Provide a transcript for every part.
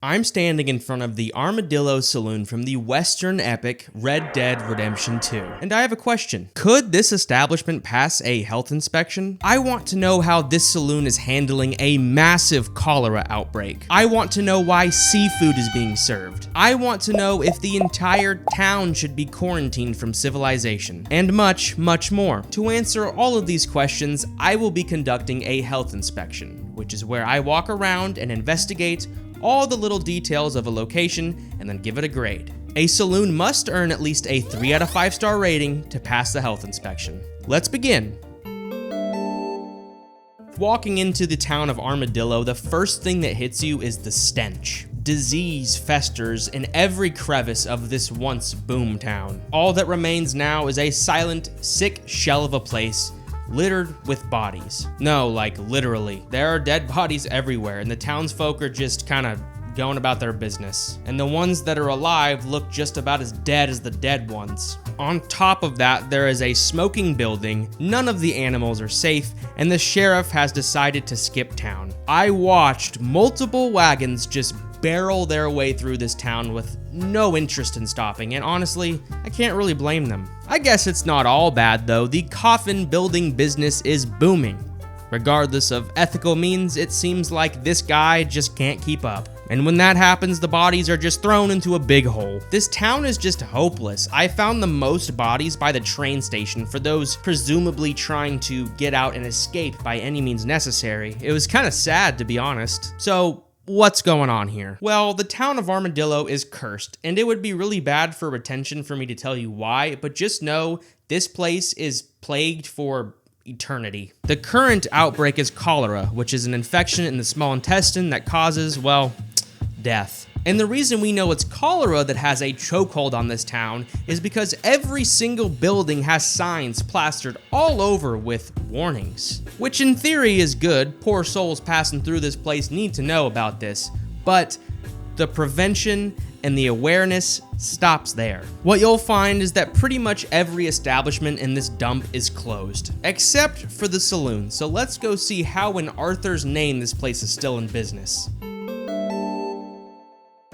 I'm standing in front of the Armadillo Saloon from the Western epic Red Dead Redemption 2, and I have a question. Could this establishment pass a health inspection? I want to know how this saloon is handling a massive cholera outbreak. I want to know why seafood is being served. I want to know if the entire town should be quarantined from civilization, and much, much more. To answer all of these questions, I will be conducting a health inspection, which is where I walk around and investigate all the little details of a location and then give it a grade. A saloon must earn at least a 3 out of 5 star rating to pass the health inspection. Let's begin. Walking into the town of Armadillo, the first thing that hits you is the stench. Disease festers in every crevice of this once boom town. All that remains now is a silent, sick shell of a place littered with bodies. No, like literally. There are dead bodies everywhere, and the townsfolk are just kind of going about their business. And the ones that are alive look just about as dead as the dead ones. On top of that, there is a smoking building, none of the animals are safe, and the sheriff has decided to skip town. I watched multiple wagons just barrel their way through this town with no interest in stopping, and honestly, I can't really blame them. I guess it's not all bad though. The coffin building business is booming. Regardless of ethical means, it seems like this guy just can't keep up. And when that happens, the bodies are just thrown into a big hole. This town is just hopeless. I found the most bodies by the train station for those presumably trying to get out and escape by any means necessary. It was kind of sad, to be honest. So, what's going on here? Well, the town of Armadillo is cursed, and it would be really bad for retention for me to tell you why, but just know this place is plagued for eternity. The current outbreak is cholera, which is an infection in the small intestine that causes, well, death. And the reason we know it's cholera that has a chokehold on this town is because every single building has signs plastered all over with warnings. Which in theory is good. Poor souls passing through this place need to know about this. But the prevention and the awareness stops there. What you'll find is that pretty much every establishment in this dump is closed, except for the saloon. So let's go see how in Arthur's name this place is still in business.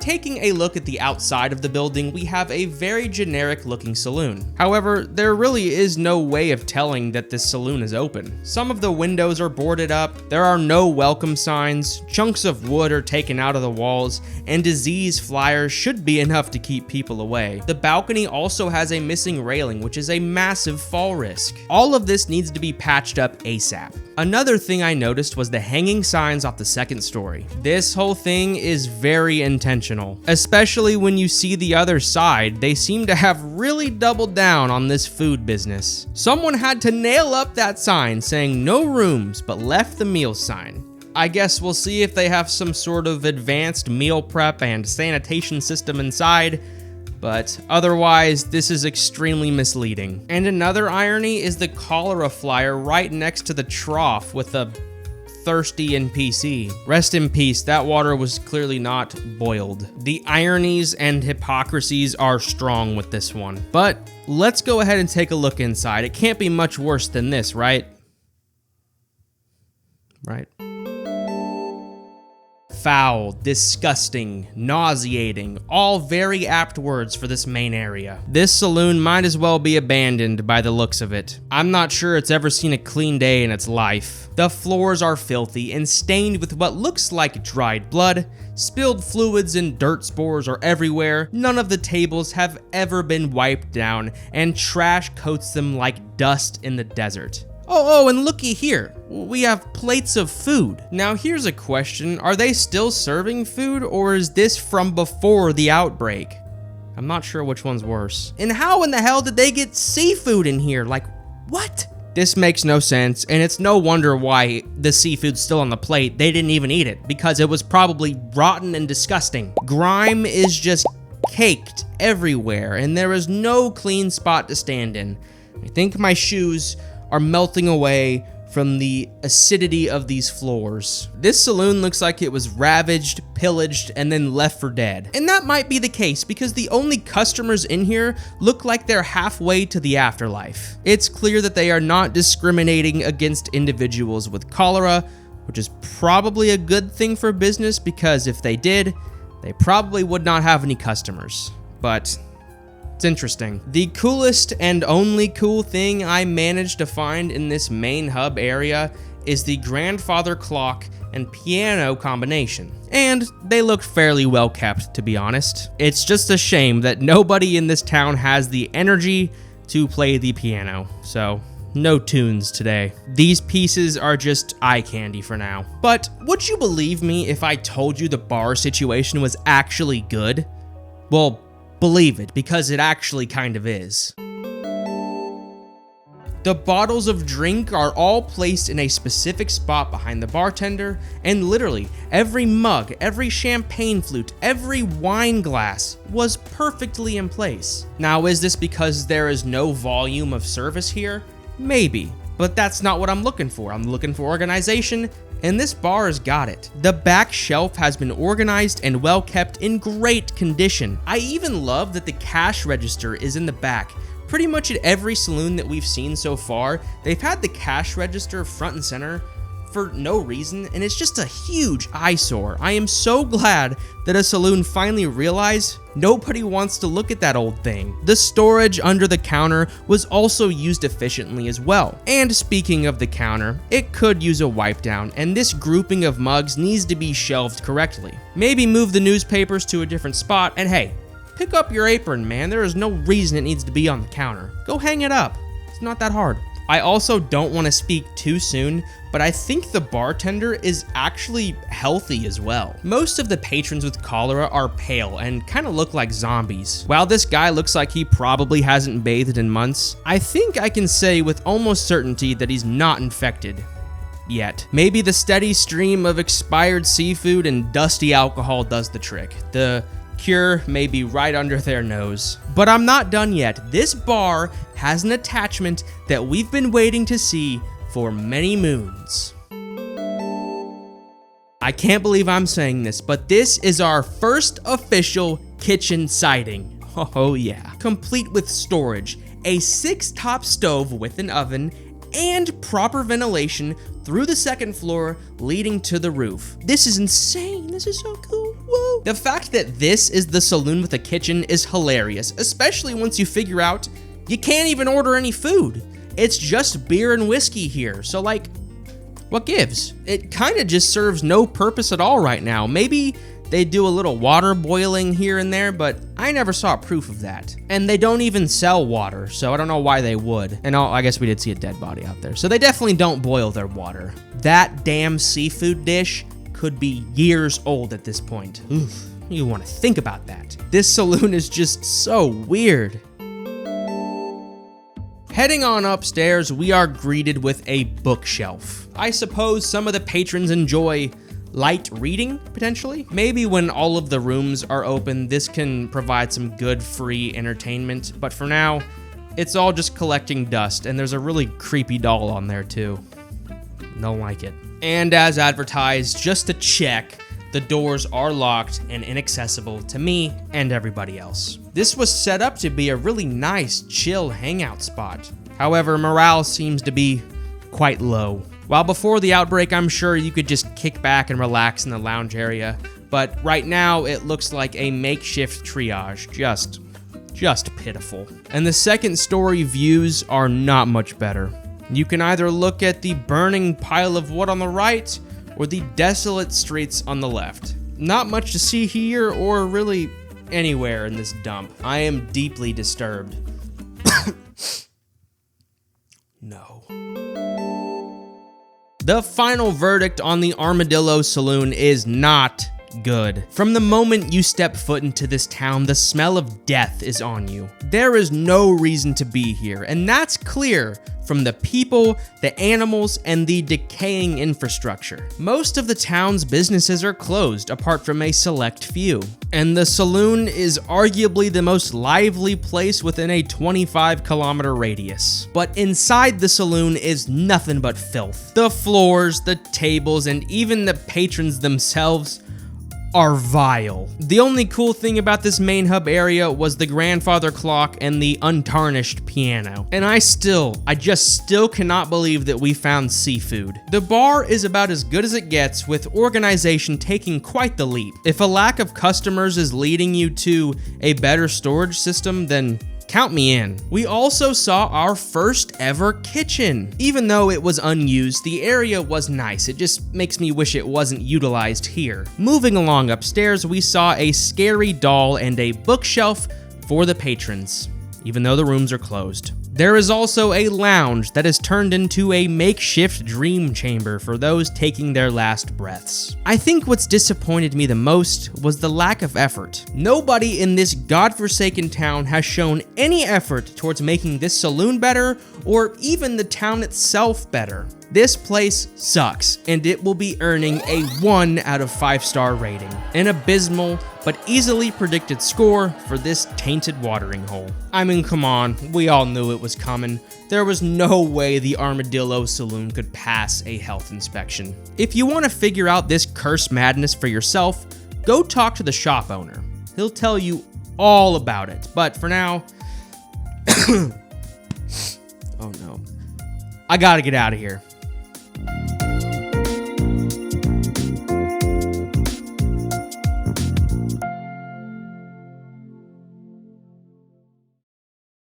Taking a look at the outside of the building, we have a very generic looking saloon. However, there really is no way of telling that this saloon is open. Some of the windows are boarded up, there are no welcome signs, chunks of wood are taken out of the walls, and disease flyers should be enough to keep people away. The balcony also has a missing railing, which is a massive fall risk. All of this needs to be patched up ASAP. Another thing I noticed was the hanging signs off the second story. This whole thing is very intentional, especially when you see the other side. They seem to have really doubled down on this food business. Someone had to nail up that sign saying no rooms, but left the meal sign. I guess we'll see if they have some sort of advanced meal prep and sanitation system inside, but otherwise, this is extremely misleading. And another irony is the cholera flyer right next to the trough with a thirsty NPC. Rest in peace, that water was clearly not boiled. The ironies and hypocrisies are strong with this one. But let's go ahead and take a look inside. It can't be much worse than this, right? Right? Foul, disgusting, nauseating, all very apt words for this main area. This saloon might as well be abandoned by the looks of it. I'm not sure it's ever seen a clean day in its life. The floors are filthy and stained with what looks like dried blood. Spilled fluids and dirt spores are everywhere. None of the tables have ever been wiped down, and trash coats them like dust in the desert. Oh, and looky here. We have plates of food. Now here's a question. Are they still serving food, or is this from before the outbreak? I'm not sure which one's worse. And how in the hell did they get seafood in here? Like, what? This makes no sense, and it's no wonder why the seafood's still on the plate. They didn't even eat it, because it was probably rotten and disgusting. Grime is just caked everywhere, and there is no clean spot to stand in. I think my shoes are melting away from the acidity of these floors. This saloon looks like it was ravaged, pillaged, and then left for dead. And that might be the case because the only customers in here look like they're halfway to the afterlife. It's clear that they are not discriminating against individuals with cholera, which is probably a good thing for business because if they did, they probably would not have any customers. But it's interesting. The coolest and only cool thing I managed to find in this main hub area is the grandfather clock and piano combination. And they look fairly well kept, to be honest. It's just a shame that nobody in this town has the energy to play the piano, so no tunes today. These pieces are just eye candy for now. But would you believe me if I told you the bar situation was actually good? Well, believe it, because it actually kind of is. The bottles of drink are all placed in a specific spot behind the bartender, and literally every mug, every champagne flute, every wine glass was perfectly in place. Now, is this because there is no volume of service here? Maybe, but that's not what I'm looking for. I'm looking for organization, and this bar has got it. The back shelf has been organized and well kept in great condition. I even love that the cash register is in the back. Pretty much at every saloon that we've seen so far, they've had the cash register front and center for no reason, and it's just a huge eyesore. I am so glad that a saloon finally realized nobody wants to look at that old thing. The storage under the counter was also used efficiently as well. And speaking of the counter, it could use a wipe down, and this grouping of mugs needs to be shelved correctly. Maybe move the newspapers to a different spot, and hey, pick up your apron, man. There is no reason it needs to be on the counter. Go hang it up. It's not that hard. I also don't want to speak too soon, but I think the bartender is actually healthy as well. Most of the patrons with cholera are pale and kind of look like zombies. While this guy looks like he probably hasn't bathed in months, I think I can say with almost certainty that he's not infected. Yet. Maybe the steady stream of expired seafood and dusty alcohol does the trick. The cure may be right under their nose. But I'm not done yet. This bar has an attachment that we've been waiting to see for many moons. I can't believe I'm saying this, but this is our first official kitchen sighting. Oh yeah. Complete with storage, a 6-top stove with an oven, and proper ventilation through the second floor leading to the roof. This is insane. This is so cool. Whoa. The fact that this is the saloon with a kitchen is hilarious, especially once you figure out you can't even order any food. It's just beer and whiskey here. So like, what gives? It kind of just serves no purpose at all right now. Maybe they do a little water boiling here and there, but I never saw proof of that. And they don't even sell water, so I don't know why they would. And I guess we did see a dead body out there. So they definitely don't boil their water. That damn seafood dish could be years old at this point. Oof, you want to think about that. This saloon is just so weird. Heading on upstairs, we are greeted with a bookshelf. I suppose some of the patrons enjoy light reading, potentially. Maybe when all of the rooms are open, this can provide some good free entertainment, but for now, it's all just collecting dust, and there's a really creepy doll on there too. Don't like it. And as advertised, just to check, the doors are locked and inaccessible to me and everybody else. This was set up to be a really nice, chill hangout spot. However, morale seems to be quite low. While before the outbreak, I'm sure you could just kick back and relax in the lounge area, but right now it looks like a makeshift triage, just pitiful. And the second story views are not much better. You can either look at the burning pile of wood on the right, or the desolate streets on the left. Not much to see here, or really anywhere in this dump. I am deeply disturbed. No. The final verdict on the Armadillo Saloon is not good. From the moment you step foot into this town, the smell of death is on you. There is no reason to be here, and that's clear from the people, the animals, and the decaying infrastructure. Most of the town's businesses are closed, apart from a select few. And the saloon is arguably the most lively place within a 25-kilometer radius. But inside the saloon is nothing but filth. The floors, the tables, and even the patrons themselves are vile. The only cool thing about this main hub area was the grandfather clock and the untarnished piano. And I just still cannot believe that we found seafood. The bar is about as good as it gets, with organization taking quite the leap. If a lack of customers is leading you to a better storage system, then count me in. We also saw our first ever kitchen. Even though it was unused, the area was nice. It just makes me wish it wasn't utilized here. Moving along upstairs, we saw a scary doll and a bookshelf for the patrons, even though the rooms are closed. There is also a lounge that is turned into a makeshift dream chamber for those taking their last breaths. I think what's disappointed me the most was the lack of effort. Nobody in this godforsaken town has shown any effort towards making this saloon better, or even the town itself better. This place sucks, and it will be earning a 1 out of 5-star rating. An abysmal, but easily predicted score for this tainted watering hole. I mean, come on, we all knew it was coming. There was no way the Armadillo Saloon could pass a health inspection. If you want to figure out this cursed madness for yourself, go talk to the shop owner. He'll tell you all about it, but for now, oh no, I gotta get out of here.